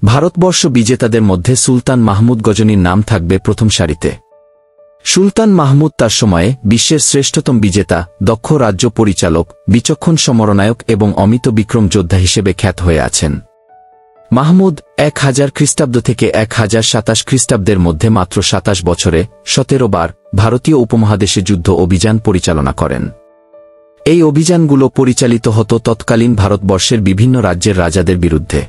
ভারতবর্ষ বিজেতাদের মধ্যে সুলতান মাহমুদ গজনীর নাম থাকবে প্রথম সারিতে। সুলতান মাহমুদ তার সময়ে বিশ্বের শ্রেষ্ঠতম বিজেতা, দক্ষ রাজ্য পরিচালক, বিচক্ষণ সমরনায়ক এবং অমিত বিক্রম যোদ্ধা হিসেবে খ্যাত হয়ে আছেন। মাহমুদ 1000 খ্রিস্টাব্দ থেকে 1027 খ্রিস্টাব্দের মধ্যে মাত্র 27 বছরে 17 বার ভারতীয় উপমহাদেশে যুদ্ধ অভিযান পরিচালনা করেন। এই অভিযানগুলো পরিচালিত হতো তৎকালীন ভারতবর্ষের বিভিন্ন রাজ্যের রাজাদের বিরুদ্ধে।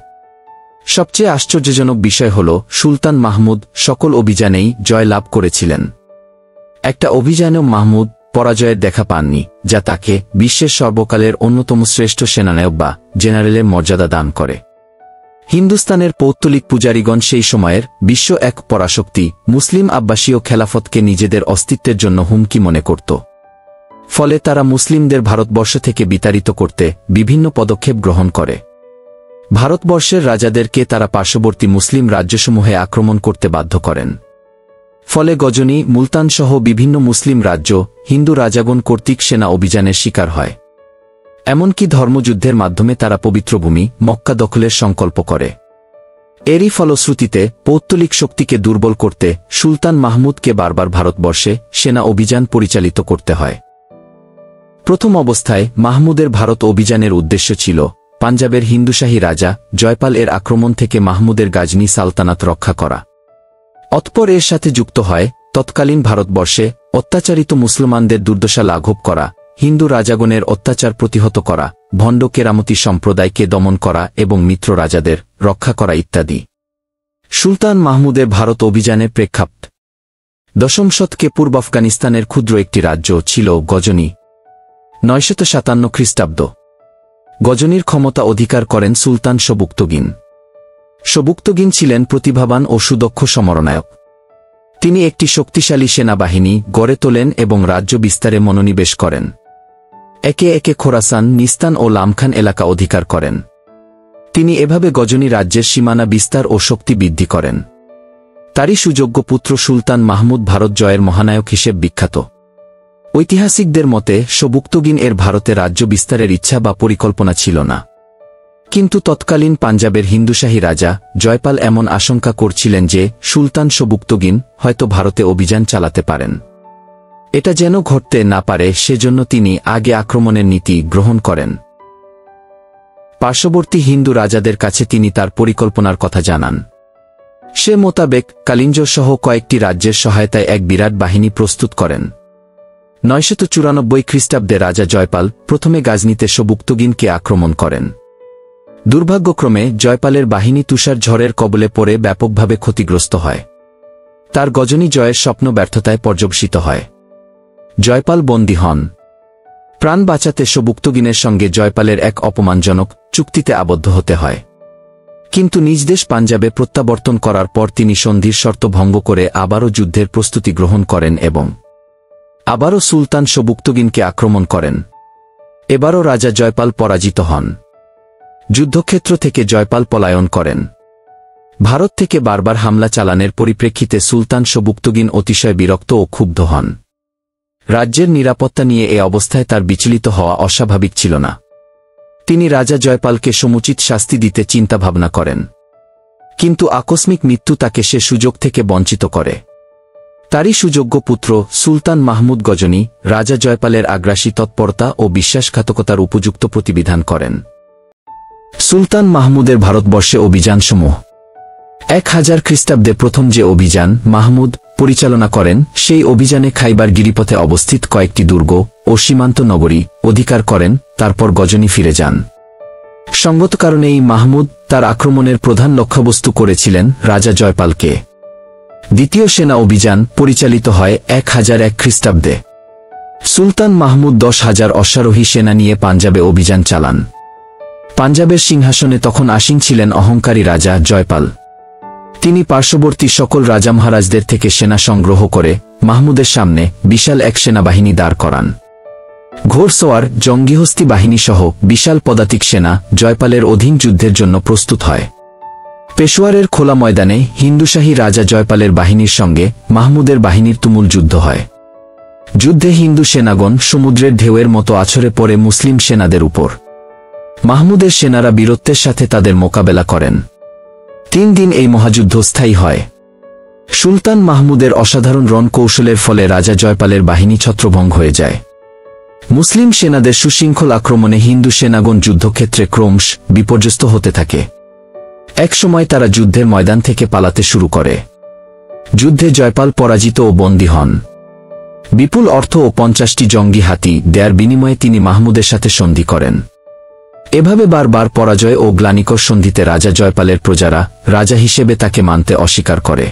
সবচেয়ে আশ্চর্যজনক বিষয় হল সুলতান মাহমুদ সকল অভিযানেই জয় লাভ করেছিলেন। একটা অভিযানেও মাহমুদ পরাজয়ের দেখা পাননি, যা তাকে বিশ্বের সর্বকালের অন্যতম শ্রেষ্ঠ সেনানায়ক বা জেনারেলের মর্যাদা দান করে। হিন্দুস্তানের পৌত্তলিক পূজারীগণ সেই সময়ের বিশ্ব এক পরাশক্তি মুসলিম আব্বাসীয় খেলাফতকে নিজেদের অস্তিত্বের জন্য হুমকি মনে করত। ফলে তারা মুসলিমদের ভারতবর্ষ থেকে বিতাড়িত করতে বিভিন্ন পদক্ষেপ গ্রহণ করে। ভারতবর্ষের রাজাদেরকে তারা পার্শ্ববর্তী মুসলিম রাজ্যসমূহে আক্রমণ করতে বাধ্য করেন। ফলে গজনী, মুলতান সহ বিভিন্ন মুসলিম রাজ্য হিন্দু রাজাগণ কর্তৃক সেনা অভিযানের শিকার হয়। এমনকি ধর্মযুদ্ধের মাধ্যমে তারা পবিত্র ভূমি মক্কা দখলের সংকল্প করে। এরই ফলশ্রুতিতে পৌত্তলিক শক্তিকে দুর্বল করতে সুলতান মাহমুদকে বারবার ভারতবর্ষে সেনা অভিযান পরিচালিত করতে হয়। প্রথম অবস্থায় মাহমুদের ভারত অভিযানের উদ্দেশ্য ছিল পাঞ্জাবের হিন্দুশাহী রাজা জয়পাল এর আক্রমণ থেকে মাহমুদের গাজনী সালতানাত রক্ষা করা। অতঃপর এর সাথে যুক্ত হয় তৎকালীন ভারতবর্ষে অত্যাচারিত মুসলমানদের দুর্দশা লাঘব করা, হিন্দু রাজাগণের অত্যাচার প্রতিহত করা, ভণ্ড কেরামতি সম্প্রদায়কে দমন করা এবং মিত্র রাজাদের রক্ষা করা ইত্যাদি। সুলতান মাহমুদের ভারত অভিযানের প্রেক্ষাপট। দশম শতকে পূর্ব আফগানিস্তানের ক্ষুদ্র একটি রাজ্য ছিল গজনী। 957 খ্রিস্টাব্দ গজনীর ক্ষমতা অধিকার করেন সুলতান সবুক্তগিন। সবুক্তগিন ছিলেন প্রতিভাবান ও সুদক্ষ সমরনায়ক। তিনি একটি শক্তিশালী সেনাবাহিনী গড়ে তোলেন এবং রাজ্য বিস্তারে মনোনিবেশ করেন। একে একে খোরাসান, নিস্তান ও লামখান এলাকা অধিকার করেন। তিনি এভাবে গজনী রাজ্যের সীমানা বিস্তার ও শক্তি বৃদ্ধি করেন। তারই সুযোগ্য পুত্র সুলতান মাহমুদ ভারত জয়ের মহানায়ক হিসেবে বিখ্যাত। ঐতিহাসিকদের মতে সবুক্তগিন এর ভারতে রাজ্য বিস্তারের ইচ্ছা বা পরিকল্পনা ছিল না। কিন্তু তৎকালীন পাঞ্জাবের হিন্দুশাহী রাজা জয়পাল এমন আশঙ্কা করছিলেন যে সুলতান সবুক্তগিন হয়তো ভারতে অভিযান চালাতে পারেন। এটা যেন ঘটতে না পারে সেজন্য তিনি আগে আক্রমণের নীতি গ্রহণ করেন। পার্শ্ববর্তী হিন্দু রাজাদের কাছে তিনি তার পরিকল্পনার কথা জানান। সে মোতাবেক কালিঞ্জ সহ কয়েকটি রাজ্যের সহায়তায় এক বিরাট বাহিনী প্রস্তুত করেন। 994 খ্রিস্টাব্দে রাজা জয়পাল প্রথমে গাজনীতে সবুক্তগিনকে আক্রমণ করেন। দুর্ভাগ্যক্রমে জয়পালের বাহিনী তুষার ঝড়ের কবলে পড়ে ব্যাপকভাবে ক্ষতিগ্রস্ত হয়। তার গজনী জয়ের স্বপ্ন ব্যর্থতায় পর্যবসিত হয়। জয়পাল বন্দী হন। প্রাণ বাঁচাতে সবুক্তগিনের সঙ্গে জয়পালের এক অপমানজনক চুক্তিতে আবদ্ধ হতে হয়। কিন্তু নিজ দেশ পাঞ্জাবে প্রত্যাবর্তন করার পর তিনি সন্ধির শর্ত ভঙ্গ করে আবারও যুদ্ধের প্রস্তুতি গ্রহণ করেন এবং আবারও সুলতান সবুক্তগিনকে আক্রমণ করেন। এবারও রাজা জয়পাল পরাজিত হন। যুদ্ধক্ষেত্র থেকে জয়পাল পলায়ন করেন। ভারত থেকে বারবার হামলা চালানোর পরিপ্রেক্ষিতে সুলতান সবুক্তগিন অতিশয় বিরক্ত ও ক্ষুব্ধ হন। রাজ্যের নিরাপত্তা নিয়ে এ অবস্থায় তার বিচলিত হওয়া অস্বাভাবিক ছিল না। তিনি রাজা জয়পালকে সমুচিত শাস্তি দিতে চিন্তাভাবনা করেন। কিন্তু আকস্মিক মৃত্যু তাকে সে সুযোগ থেকে বঞ্চিত করে। তারই সুযোগ্য পুত্র সুলতান মাহমুদ গজনী রাজা জয়পালের আগ্রাসী তৎপরতা ও বিশ্বাসঘাতকতার উপযুক্ত প্রতিবিধান করেন। সুলতান মাহমুদের ভারতবর্ষে অভিযানসমূহ। 1000 খ্রিস্টাব্দে প্রথম যে অভিযান মাহমুদ পরিচালনা করেন সেই অভিযানে খাইবার গিরিপথে অবস্থিত কয়েকটি দুর্গ ও সীমান্ত নগরী অধিকার করেন, তারপর গজনী ফিরে যান। সঙ্গত কারণেই মাহমুদ তার আক্রমণের প্রধান লক্ষ্যবস্তু করেছিলেন রাজা জয়পালকে। দ্বিতীয় সেনা অভিযান পরিচালিত হয় 1001 খ্রিস্টাব্দে। সুলতান মাহমুদ 10,000 অশ্বারোহী সেনা নিয়ে পাঞ্জাবে অভিযান চালান। পাঞ্জাবের সিংহাসনে তখন আসীন ছিলেন অহংকারী রাজা জয়পাল। তিনি পার্শ্ববর্তী সকল রাজা মহারাজদের থেকে সেনা সংগ্রহ করে মাহমুদের সামনে বিশাল এক সেনাবাহিনী দাঁড় করান। ঘোড়সওয়ার, জঙ্গিহস্তি বাহিনী সহ বিশাল পদাতিক সেনা জয়পালের অধীন যুদ্ধের জন্য প্রস্তুত হয়। পেশোয়ারের খোলা ময়দানে হিন্দুশাহী রাজা জয়পালের বাহিনীর সঙ্গে মাহমুদের বাহিনীর তুমুল যুদ্ধ হয়। যুদ্ধে হিন্দু সেনাগণ সমুদ্রের ঢেউয়ের মতো আছড়ে পড়ে মুসলিম সেনাদের উপর। মাহমুদের সেনারা বীরত্বের সাথে তাদের মোকাবেলা করেন। 3 দিন এই মহাযুদ্ধ স্থায়ী হয়। সুলতান মাহমুদের অসাধারণ রণকৌশলের ফলে রাজা জয়পালের বাহিনী ছত্রভঙ্গ হয়ে যায়। মুসলিম সেনাদের সুশৃঙ্খল আক্রমণে হিন্দু সেনাগণ যুদ্ধক্ষেত্রে ক্রমশ বিপর্যস্ত হতে থাকে। একসময় তারা যুদ্ধের ময়দান থেকে পালাতে শুরু করে। যুদ্ধে জয়পাল পরাজিত ও বন্দী হন। বিপুল অর্থ ও 50টি জঙ্গি হাতি দেয়ার বিনিময়ে তিনি মাহমুদের সাথে সন্ধি করেন। এভাবে বারবার পরাজয় ও গ্লানিকর সন্ধিতে রাজা জয়পালের প্রজারা রাজা হিসেবে তাকে মানতে অস্বীকার করে।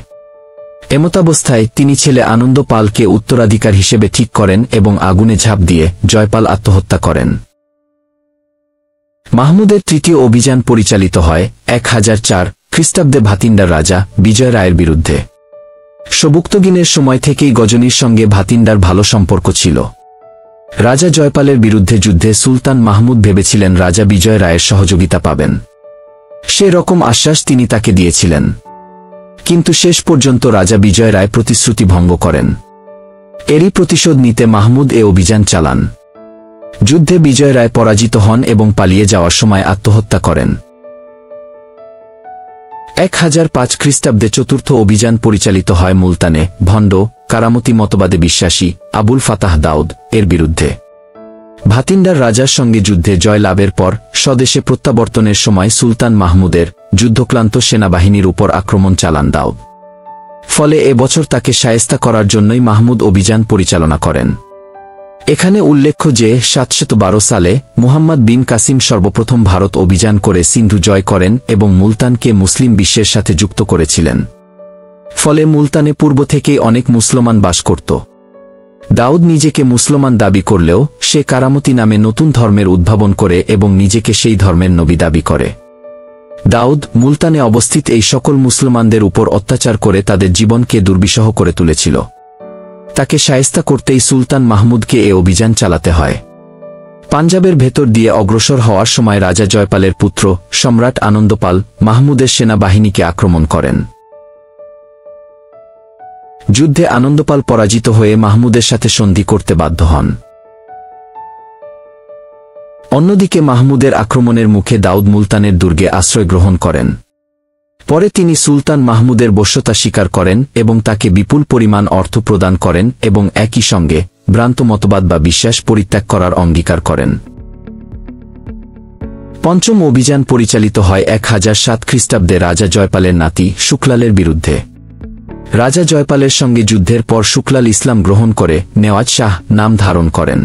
এমতাবস্থায় তিনি ছেলে আনন্দ পালকে উত্তরাধিকার হিসেবে ঠিক করেন এবং আগুনে ঝাঁপ দিয়ে জয়পাল আত্মহত্যা করেন। মাহমুদের তৃতীয় অভিযান পরিচালিত হয় 1004 খ্রিস্টাব্দে ভাতিন্ডার রাজা বিজয় রায়ের বিরুদ্ধে। সবুক্তগিনের সময় থেকেই গজনীর সঙ্গে ভাতিন্ডার ভালো সম্পর্ক ছিল। রাজা জয়পালের বিরুদ্ধে যুদ্ধে সুলতান মাহমুদ ভেবেছিলেন রাজা বিজয় রায়ের সহযোগিতা পাবেন। সে রকম আশ্বাস তিনি তাকে দিয়েছিলেন। কিন্তু শেষ পর্যন্ত রাজা বিজয় রায় প্রতিশ্রুতি ভঙ্গ করেন। এরই প্রতিশোধ নিতে মাহমুদ এ অভিযান চালান। যুদ্ধে বিজয় রায় পরাজিত হন এবং পালিয়ে যাওয়ার সময় আত্মহত্যা করেন। 1005 খ্রিস্টাব্দে চতুর্থ অভিযান পরিচালিত হয় মুলতানে ভণ্ড কারামতি মতবাদে বিশ্বাসী আবুল ফাতাহ দাউদ এর বিরুদ্ধে। ভাতিন্ডার রাজার সঙ্গে যুদ্ধে জয় লাভের পর স্বদেশে প্রত্যাবর্তনের সময় সুলতান মাহমুদের যুদ্ধক্লান্ত সেনাবাহিনীর উপর আক্রমণ চালান দাউদ। ফলে এ বছর তাকে শায়েস্তা করার জন্যই মাহমুদ অভিযান পরিচালনা করেন। এখানে উল্লেখ্য যে 712 সালে মুহাম্মদ বিন কাসিম সর্বপ্রথম ভারত অভিযান করে সিন্ধু জয় করেন এবং মুলতানকে মুসলিম বিশ্বের সাথে যুক্ত করেছিলেন। ফলে মুলতানে পূর্ব থেকেই অনেক মুসলমান বাস করত। দাউদ নিজেকে মুসলমান দাবি করলেও সে কারামতি নামে নতুন ধর্মের উদ্ভাবন করে এবং নিজেকে সেই ধর্মের নবী দাবি করে। দাউদ মুলতানে অবস্থিত এই সকল মুসলমানদের উপর অত্যাচার করে তাদের জীবনকে দুর্বিষহ করে তুলেছিল। তাকে শায়েস্তা করতেই সুলতান মাহমুদকে এ অভিযান চালাতে হয়। পাঞ্জাবের ভেতর দিয়ে অগ্রসর হওয়ার সময় রাজা জয়পালের পুত্র সম্রাট আনন্দপাল মাহমুদের সেনাবাহিনীকে আক্রমণ করেন। যুদ্ধে আনন্দপাল পরাজিত হয়ে মাহমুদের সাথে সন্ধি করতে বাধ্য হন। অন্যদিকে মাহমুদের আক্রমণের মুখে দাউদ মুলতানের দুর্গে আশ্রয় গ্রহণ করেন। পরে তিনি সুলতান মাহমুদের বশ্যতা স্বীকার করেন এবং তাকে বিপুল পরিমাণ অর্থ প্রদান করেন এবং একই সঙ্গে ভ্রান্ত মতবাদ বা বিশ্বাস পরিত্যাগ করার অঙ্গীকার করেন। পঞ্চম অভিযান পরিচালিত হয় 1007 খ্রিস্টাব্দে রাজা জয়পালের নাতি শুক্লালের বিরুদ্ধে। রাজা জয়পালের সঙ্গে যুদ্ধের পর শুক্লাল ইসলাম গ্রহণ করে নেওয়াজ শাহ নাম ধারণ করেন।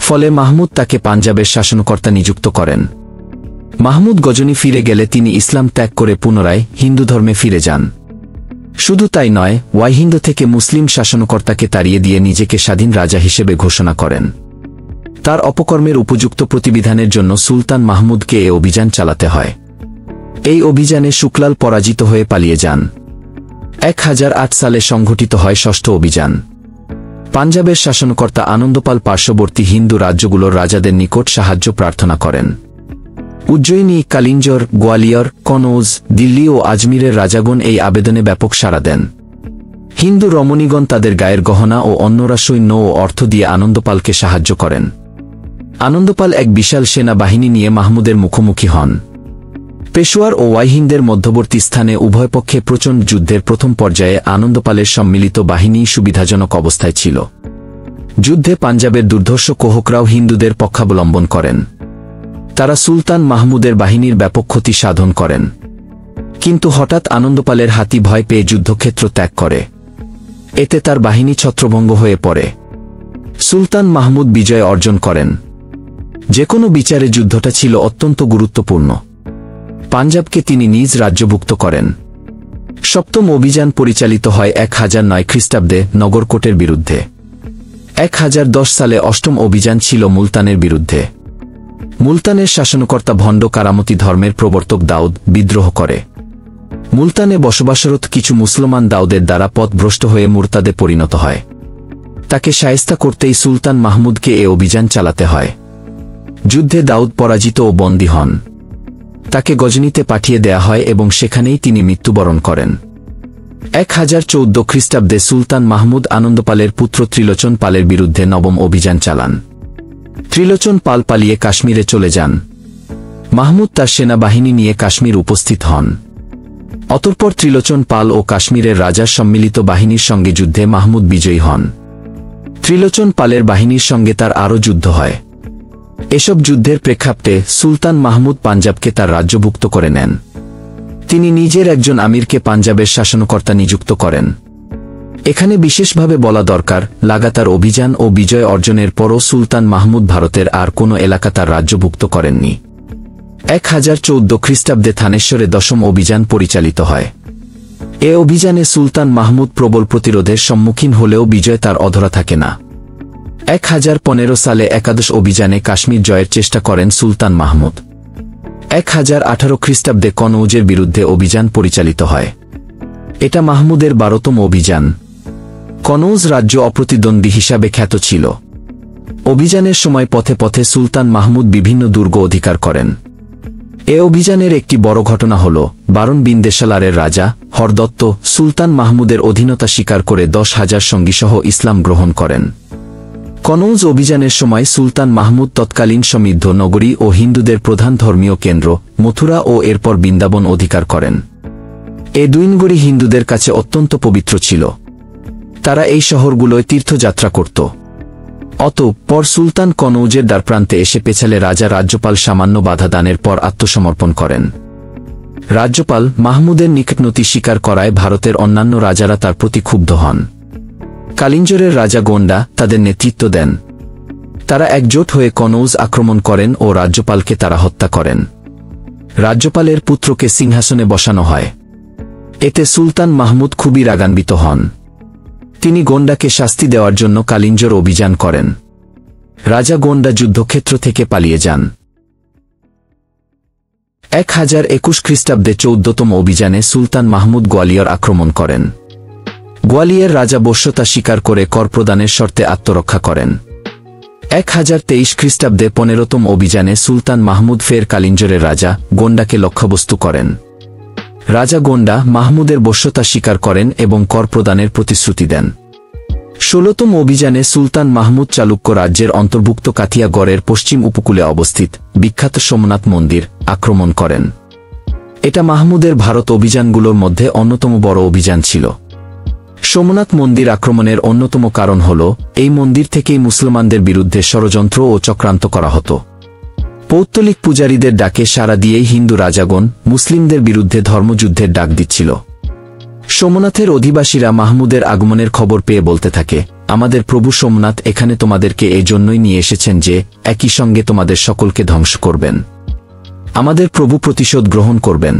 ফলে মাহমুদ তাকে পাঞ্জাবের শাসনকর্তা নিযুক্ত করেন। মাহমুদ গজনী ফিরে গেলে তিনি ইসলাম ত্যাগ করে পুনরায় হিন্দু ধর্মে ফিরে যান। শুধু তাই নয়, ওয়াইহিন্দ থেকে মুসলিম শাসনকর্তাকে তাড়িয়ে দিয়ে নিজেকে স্বাধীন রাজা হিসেবে ঘোষণা করেন। তার অপকর্মের উপযুক্ত প্রতিবিধানের জন্য সুলতান মাহমুদকে এ অভিযান চালাতে হয়। এই অভিযানে শুক্লাল পরাজিত হয়ে পালিয়ে যান। 1008 সালে সংঘটিত হয় ষষ্ঠ অভিযান। পাঞ্জাবের শাসনকর্তা আনন্দপাল পার্শ্ববর্তী হিন্দু রাজ্যগুলোর রাজাদের নিকট সাহায্য প্রার্থনা করেন। উজ্জয়িনী, কালিঞ্জর, গোয়ালিয়র, কনৌজ, দিল্লি ও আজমিরের রাজাগণ এই আবেদনে ব্যাপক সাড়া দেন। হিন্দু রমণীগণ তাদের গায়ের গহনা ও অন্যরা সৈন্য ও অর্থ দিয়ে আনন্দপালকে সাহায্য করেন। আনন্দপাল এক বিশাল সেনাবাহিনী নিয়ে মাহমুদের মুখোমুখি হন। পেশোয়ার ও ওয়াইহিন্দের মধ্যবর্তী স্থানে উভয় পক্ষে প্রচণ্ড যুদ্ধের প্রথম পর্যায়ে আনন্দপালের সম্মিলিত বাহিনী সুবিধাজনক অবস্থায় ছিল। যুদ্ধে পাঞ্জাবের দুর্ধর্ষ কোহকরাও হিন্দুদের পক্ষাবলম্বন করেন। তারা সুলতান মাহমুদের বাহিনীর ব্যাপক ক্ষতি সাধন করেন। কিন্তু হঠাৎ আনন্দপালের হাতি ভয় পেয়ে যুদ্ধক্ষেত্র ত্যাগ করে। এতে তার বাহিনী ছত্রভঙ্গ হয়ে পড়ে। সুলতান মাহমুদ বিজয় অর্জন করেন। যে কোনো বিচারে যুদ্ধটা ছিল অত্যন্ত গুরুত্বপূর্ণ। পাঞ্জাবকে তিনি নিজ রাজ্যভুক্ত করেন। সপ্তম অভিযান পরিচালিত হয় 1009 খ্রিস্টাব্দে নগরকোটের বিরুদ্ধে। 1010 সালে অষ্টম অভিযান ছিল মুলতানের বিরুদ্ধে। মুলতানের শাসনকর্তা ভণ্ড কারামতি ধর্মের প্রবর্তক দাউদ বিদ্রোহ করে। মুলতানে বসবাসরত কিছু মুসলমান দাউদের দ্বারা পথভ্রষ্ট হয়ে মুরতাদে পরিণত হয়। তাকে শায়েস্তা করতেই সুলতান মাহমুদকে এ অভিযান চালাতে হয়। যুদ্ধে দাউদ পরাজিত ও বন্দী হন। তাকে গজনীতে পাঠিয়ে দেয়া হয় এবং সেখানেই তিনি মৃত্যুবরণ করেন। 1014 খ্রিস্টাব্দে সুলতান মাহমুদ আনন্দপালের পুত্র ত্রিলোচন পালের বিরুদ্ধে নবম অভিযান চালান। ত্রিলোচন পাল পালিয়ে কাশ্মীরে চলে যান। মাহমুদ তার সেনাবাহিনী নিয়ে কাশ্মীর উপস্থিত হন। অতঃপর ত্রিলোচন পাল ও কাশ্মীরের রাজার সম্মিলিত বাহিনীর সঙ্গে যুদ্ধে মাহমুদ বিজয়ী হন। ত্রিলোচন পালের বাহিনীর সঙ্গে তার আরও যুদ্ধ হয়। এসব যুদ্ধের প্রেক্ষাপটে সুলতান মাহমুদ পাঞ্জাবকে তার রাজ্যভুক্ত করে নেন। তিনি নিজের একজন আমিরকে পাঞ্জাবের শাসনকর্তা নিযুক্ত করেন। এখানে বিশেষভাবে বলা দরকার, লাগাতার অভিযান ও বিজয় অর্জনের পরও সুলতান মাহমুদ ভারতের আর কোনো এলাকা তার রাজ্যভুক্ত করেননি। 1014 খ্রিস্টাব্দে থানেশ্বরে 10ম অভিযান পরিচালিত হয়। এ অভিযানে সুলতান মাহমুদ প্রবল প্রতিরোধের সম্মুখীন হলেও বিজয় তার অধরা থাকে না। 1015 সালে একাদশ অভিযানে কাশ্মীর জয়ের চেষ্টা করেন সুলতান মাহমুদ। 1018 খ্রিস্টাব্দে কনৌজের বিরুদ্ধে অভিযান পরিচালিত হয়। এটা মাহমুদের 12তম অভিযান। কনৌজ রাজ্য অপ্রতিদ্বন্দ্বী হিসাবে খ্যাত ছিল। অভিযানের সময় পথে পথে সুলতান মাহমুদ বিভিন্ন দুর্গ অধিকার করেন। এ অভিযানের একটি বড় ঘটনা হল বারণ বিন্দেশালারের রাজা হরদত্ত সুলতান মাহমুদের অধীনতা স্বীকার করে 10,000 সঙ্গীসহ ইসলাম গ্রহণ করেন। কনৌজ অভিযানের সময় সুলতান মাহমুদ তৎকালীন সমৃদ্ধ নগরী ও হিন্দুদের প্রধান ধর্মীয় কেন্দ্র মথুরা ও এরপর বৃন্দাবন অধিকার করেন। এ দুই নগরী হিন্দুদের কাছে অত্যন্ত পবিত্র ছিল। তারা এই শহরগুলোয় তীর্থযাত্রা করত। অতঃপর সুলতান কনৌজের দ্বারপ্রান্তে এসে পেছালে রাজা রাজ্যপাল সামান্য বাধা দানের পর আত্মসমর্পণ করেন। রাজ্যপাল মাহমুদের নিকটনতি স্বীকার করায় ভারতের অন্যান্য রাজারা তার প্রতি ক্ষুব্ধ হন। কালিঞ্জরের রাজা গোন্ডা তাদের নেতৃত্ব দেন। তারা একজোট হয়ে কনৌজ আক্রমণ করেন ও রাজ্যপালকে তারা হত্যা করেন। রাজ্যপালের পুত্রকে সিংহাসনে বসানো হয়। এতে সুলতান মাহমুদ খুবই রাগান্বিত হন। তিনি গোন্ডাকে শাস্তি দেওয়ার জন্য কালিঞ্জর অভিযান করেন। রাজা গোন্ডা যুদ্ধক্ষেত্র থেকে পালিয়ে যান। 1021 খ্রিস্টাব্দে 14তম অভিযানে সুলতান মাহমুদ গোয়ালিয়র আক্রমণ করেন। গোয়ালিয়র রাজা বশ্যতা স্বীকার করে কর প্রদানের শর্তে আত্মরক্ষা করেন। 1023 খ্রিস্টাব্দে 15তম অভিযানে সুলতান মাহমুদ ফের কালিঞ্জরের রাজা গোন্ডাকে লক্ষ্যবস্তু করেন। রাজা গোন্ডা মাহমুদের বশ্যতা স্বীকার করেন এবং কর প্রদানের প্রতিশ্রুতি দেন। 16তম অভিযানে সুলতান মাহমুদ চালুক্য রাজ্যের অন্তর্ভুক্ত কাথিয়াগড়ের পশ্চিম উপকূলে অবস্থিত বিখ্যাত সোমনাথ মন্দির আক্রমণ করেন। এটা মাহমুদের ভারত অভিযানগুলোর মধ্যে অন্যতম বড় অভিযান ছিল। সোমনাথ মন্দির আক্রমণের অন্যতম কারণ হল এই মন্দির থেকেই মুসলমানদের বিরুদ্ধে ষড়যন্ত্র ও চক্রান্ত করা হতো। পৌত্তলিক পূজারীদের ডাকে সাড়া দিয়েই হিন্দু রাজাগণ মুসলিমদের বিরুদ্ধে ধর্মযুদ্ধের ডাক দিচ্ছিল। সোমনাথের অধিবাসীরা মাহমুদের আগমনের খবর পেয়ে বলতে থাকে, আমাদের প্রভু সোমনাথ এখানে তোমাদেরকে এই জন্যই নিয়ে এসেছেন যে একই সঙ্গে তোমাদের সকলকে ধ্বংস করবেন। আমাদের প্রভু প্রতিশোধ গ্রহণ করবেন।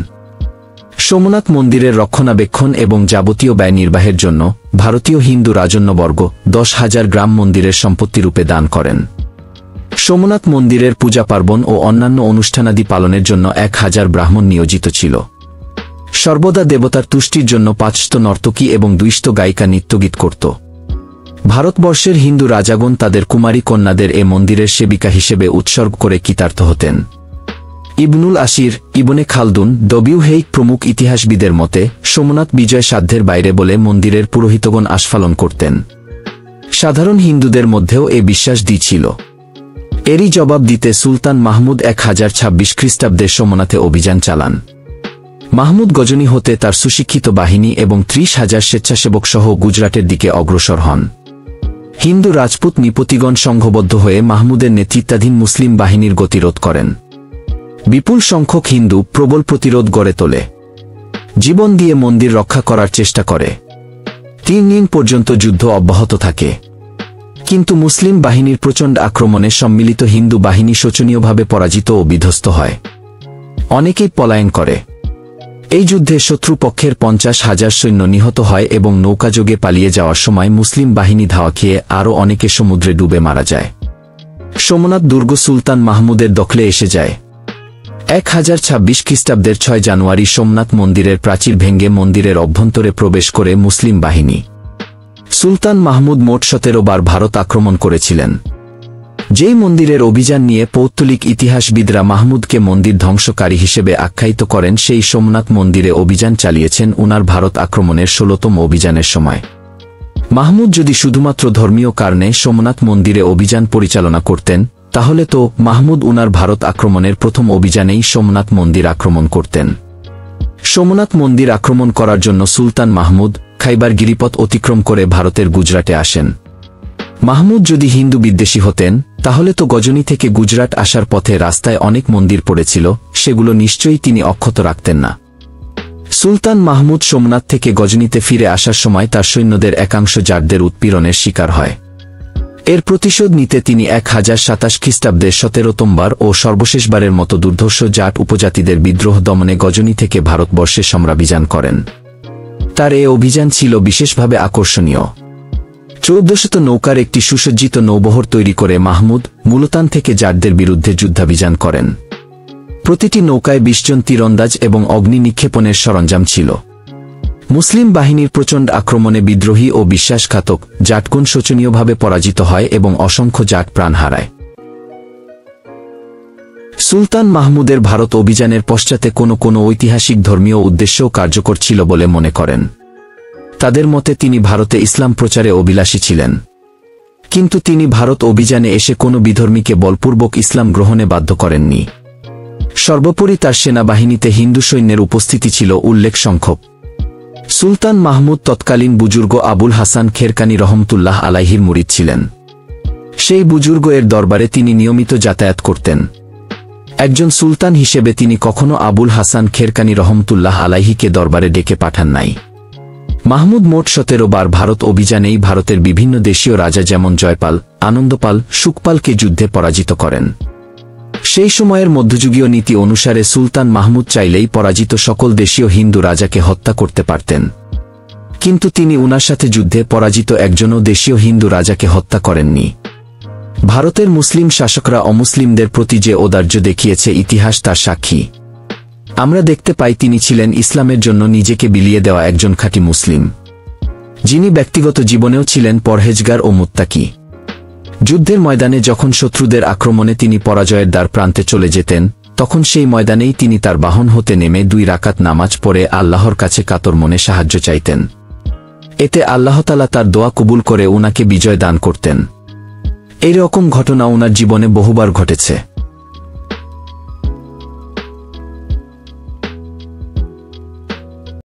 সোমনাথ মন্দিরের রক্ষণাবেক্ষণ এবং যাবতীয় ব্যয় নির্বাহের জন্য ভারতীয় হিন্দু রাজন্যবর্গ 10,000 গ্রাম মন্দিরের সম্পত্তিরূপে দান করেন। সোমনাথ মন্দিরের পূজা পার্বণ ও অন্যান্য অনুষ্ঠানাদি পালনের জন্য 1000 ব্রাহ্মণ নিয়োজিত ছিল। সর্বদা দেবতার তুষ্টির জন্য 500 নর্তকী এবং 200 গায়িকা নৃত্যগীত করত। ভারতবর্ষের হিন্দু রাজাগণ তাদের কুমারী কন্যাদের এ মন্দিরের সেবিকা হিসেবে উৎসর্গ করে কৃতার্থ হতেন। ইবনুল আসির, ইবনে খালদুন, ডবিউহেইক প্রমুখ ইতিহাসবিদের মতে সোমনাথ বিজয় সাধ্যের বাইরে বলে মন্দিরের পুরোহিতগণ আস্ফালন করতেন। সাধারণ হিন্দুদের মধ্যেও এ বিশ্বাস ছিল। এরই জবাব দিতে সুলতান মাহমুদ 1026 খ্রিস্টাব্দে সোমনাথে অভিযান চালান। মাহমুদ গজনী হতে তার সুশিক্ষিত বাহিনী এবং 30,000 স্বেচ্ছাসেবক সহ গুজরাটের দিকে অগ্রসর হন। হিন্দু রাজপুত নৃপতিগণ সংঘবদ্ধ হয়ে মাহমুদের নেতৃত্বাধীন মুসলিম বাহিনীর গতিরোধ করেন। বিপুল সংখ্যক হিন্দু প্রবল প্রতিরোধ গড়ে তোলে। জীবন দিয়ে মন্দির রক্ষা করার চেষ্টা করে। 3 দিন পর্যন্ত যুদ্ধ অব্যাহত থাকে। কিন্তু মুসলিম বাহিনীর প্রচণ্ড আক্রমণে সম্মিলিত হিন্দু বাহিনী শোচনীয়ভাবে পরাজিত ও বিধ্বস্ত হয়। অনেকেই পলায়ন করে। এই যুদ্ধে শত্রুপক্ষের 50,000 সৈন্য নিহত হয় এবং নৌকাযোগে পালিয়ে যাওয়ার সময় মুসলিম বাহিনী ধাওয়া খেয়ে আরও অনেকে সমুদ্রে ডুবে মারা যায়। সোমনাথ দুর্গ সুলতান মাহমুদের দখলে এসে যায়। 1026 খ্রিস্টাব্দের 6 জানুয়ারি সোমনাথ মন্দিরের প্রাচীর ভেঙে মন্দিরের অভ্যন্তরে প্রবেশ করে মুসলিম বাহিনী। সুলতান মাহমুদ মোট 17 বার ভারত আক্রমণ করেছিলেন। যেই মন্দিরের অভিযান নিয়ে পৌত্তলিক ইতিহাসবিদরা মাহমুদকে মন্দির ধ্বংসকারী হিসেবে আখ্যায়িত করেন, সেই সোমনাথ মন্দিরে অভিযান চালিয়েছেন উনার ভারত আক্রমণের 16তম অভিযানের সময়। মাহমুদ যদি শুধুমাত্র ধর্মীয় কারণে সোমনাথ মন্দিরে অভিযান পরিচালনা করতেন, তাহলে তো মাহমুদ উনার ভারত আক্রমণের প্রথম অভিযানেই সোমনাথ মন্দির আক্রমণ করতেন। সোমনাথ মন্দির আক্রমণ করার জন্য সুলতান মাহমুদ খাইবার গিরিপথ অতিক্রম করে ভারতের গুজরাটে আসেন। মাহমুদ যদি হিন্দু বিদ্বেষী হতেন তাহলে তো গজনী থেকে গুজরাট আসার পথে রাস্তায় অনেক মন্দির পড়েছিল, সেগুলো নিশ্চয়ই তিনি অক্ষত রাখতেন না। সুলতান মাহমুদ সোমনাথ থেকে গজনীতে ফিরে আসার সময় তার সৈন্যদের একাংশ জাটদের উৎপীড়নের শিকার হয়। এর প্রতিশোধ নিতে তিনি 1027 খ্রিস্টাব্দে 17তমবার ও সর্বশেষবারের মতো দুর্ধর্ষ জাট উপজাতিদের বিদ্রোহ দমনে গজনী থেকে ভারতবর্ষে সমরাভিযান করেন। তার এ অভিযান ছিল বিশেষভাবে আকর্ষণীয়। 1400 নৌকার একটি সুসজ্জিত নৌবহর তৈরি করে মাহমুদ মুলতান থেকে জাটদের বিরুদ্ধে যুদ্ধাভিযান করেন। প্রতিটি নৌকায় 20 জন তীরন্দাজ এবং অগ্নি নিক্ষেপণের সরঞ্জাম ছিল। মুসলিম বাহিনীর প্রচণ্ড আক্রমণে বিদ্রোহী ও বিশ্বাসঘাতক জাটগণ শোচনীয়ভাবে পরাজিত হয় এবং অসংখ্য জাট প্রাণ হারায়। সুলতান মাহমুদের ভারত অভিযানের পশ্চাতে কোনো ঐতিহাসিক ধর্মীয় উদ্দেশ্যও কার্যকর ছিল বলে মনে করেন। তাদের মতে তিনি ভারতে ইসলাম প্রচারে অভিলাষী ছিলেন, কিন্তু তিনি ভারত অভিযানে এসে কোনো বিধর্মীকে বলপূর্বক ইসলাম গ্রহণে বাধ্য করেননি। সর্বোপরি তার সেনাবাহিনীতে হিন্দু সৈন্যের উপস্থিতি ছিল উল্লেখ সংখ্যক। সুলতান মাহমুদ তৎকালীন বুজুর্গ আবুল হাসান খেরকানি রহমতুল্লাহ আলাইহির মুরিদ ছিলেন। সেই বুজুর্গ এর দরবারে তিনি নিয়মিত যাতায়াত করতেন। একজন সুলতান হিসেবে তিনি কখনো আবুল হাসান খেরকানি রহমতুল্লাহ আলাইহিকে দরবারে ডেকে পাঠান নাই। মাহমুদ মোট 17 বার ভারত অভিযানেই ভারতের বিভিন্ন দেশীয় রাজা যেমন জয়পাল, আনন্দপাল, সুখপালকে যুদ্ধে পরাজিত করেন। সেই সময়ের মধ্যযুগীয় নীতি অনুসারে সুলতান মাহমুদ চাইলেই পরাজিত সকল দেশীয় হিন্দু রাজাকে হত্যা করতে পারতেন, কিন্তু তিনি উনার সাথে যুদ্ধে পরাজিত একজনও দেশীয় হিন্দু রাজাকে হত্যা করেননি। ভারতের মুসলিম শাসকরা অমুসলিমদের প্রতি যে ঔদার্য দেখিয়েছে ইতিহাস তার সাক্ষী। আমরা দেখতে পাই তিনি ছিলেন ইসলামের জন্য নিজেকে বিলিয়ে দেওয়া একজন খাঁটি মুসলিম, যিনি ব্যক্তিগত জীবনেও ছিলেন পরহেজগার ও মুত্তাকি। যুদ্ধের ময়দানে যখন শত্রুদের আক্রমণে তিনি পরাজয়ের দ্বার প্রান্তে চলে যেতেন, তখন সেই ময়দানেই তিনি তার বাহন হতে নেমে 2 রাকাত নামাজ পড়ে আল্লাহর কাছে কাতর মনে সাহায্য চাইতেন। এতে আল্লাহ তাআলা তার দোয়া কবুল করে উনাকে বিজয় দান করতেন। এই রকম ঘটনা উনার জীবনে বহুবার ঘটেছে।